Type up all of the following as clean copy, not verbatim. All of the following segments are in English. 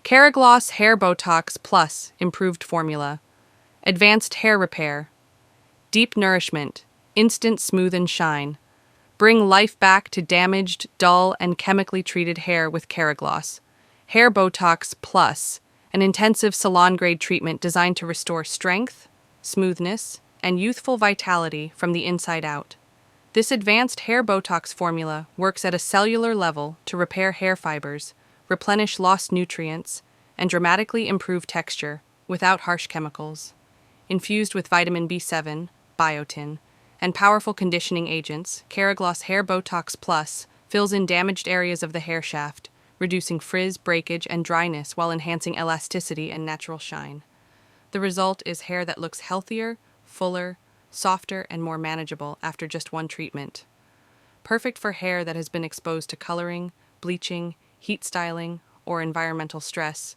KERAGLOSS Hair Botox Plus Improved Formula. Advanced Hair Repair. Deep Nourishment. Instant Smooth and Shine. Bring life back to damaged, dull, and chemically treated hair with KERAGLOSS Hair Botox Plus, an intensive salon-grade treatment designed to restore strength, smoothness, and youthful vitality from the inside out. This advanced hair Botox formula works at a cellular level to repair hair fibers, replenish lost nutrients, and dramatically improve texture without harsh chemicals. Infused with vitamin B7, Biotin, and powerful conditioning agents, KERAGLOSS Hair Botox Plus fills in damaged areas of the hair shaft, reducing frizz, breakage, and dryness while enhancing elasticity and natural shine. The result is hair that looks healthier, fuller, softer, and more manageable after just one treatment. Perfect for hair that has been exposed to coloring, bleaching, heat styling, or environmental stress.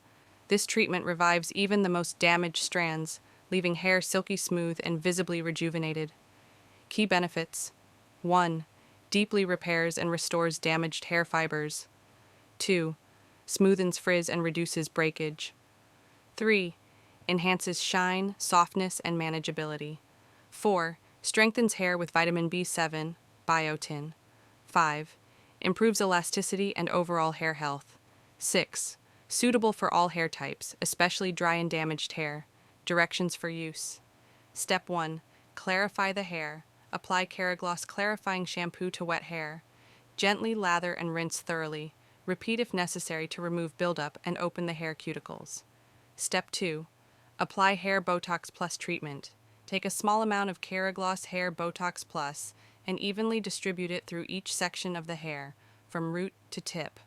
This treatment revives even the most damaged strands, leaving hair silky smooth and visibly rejuvenated. Key benefits: 1. Deeply repairs and restores damaged hair fibers. 2. Smoothens frizz and reduces breakage. 3. Enhances shine, softness, and manageability. 4. Strengthens hair with vitamin B7, Biotin. 5. Improves elasticity and overall hair health. 6. Suitable for all hair types, especially dry and damaged hair. Directions for use. Step 1. Clarify the hair. Apply KERAGLOSS clarifying shampoo to wet hair. Gently lather and rinse thoroughly. Repeat if necessary to remove buildup and open the hair cuticles. Step 2. Apply Hair Botox Plus treatment. Take a small amount of KERAGLOSS Hair Botox Plus and evenly distribute it through each section of the hair, from root to tip.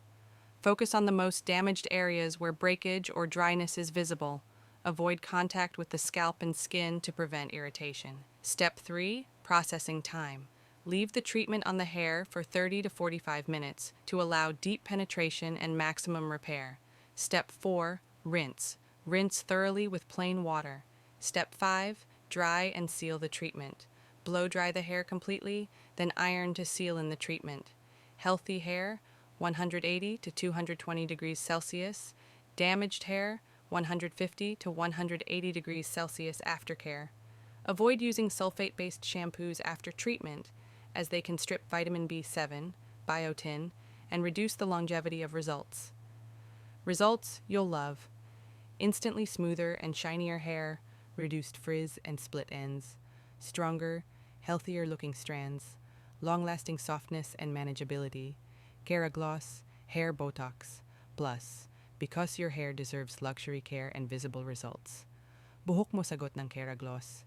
Focus on the most damaged areas where breakage or dryness is visible. Avoid contact with the scalp and skin to prevent irritation. Step 3. Processing time. Leave the treatment on the hair for 30 to 45 minutes to allow deep penetration and maximum repair. Step 4. Rinse. Rinse thoroughly with plain water. Step 5. Dry and seal the treatment. Blow dry the hair completely, then iron to seal in the treatment. Healthy hair, 180 to 220 degrees Celsius. Damaged hair, 150 to 180 degrees Celsius aftercare. Avoid using sulfate-based shampoos after treatment, as they can strip vitamin B7, biotin, and reduce the longevity of results. Results you'll love: instantly smoother and shinier hair, reduced frizz and split ends, stronger, healthier-looking strands, long-lasting softness and manageability. KERAGLOSS Hair Botox Plus, because your hair deserves luxury care and visible results. Buhok mo sagot ng KERAGLOSS.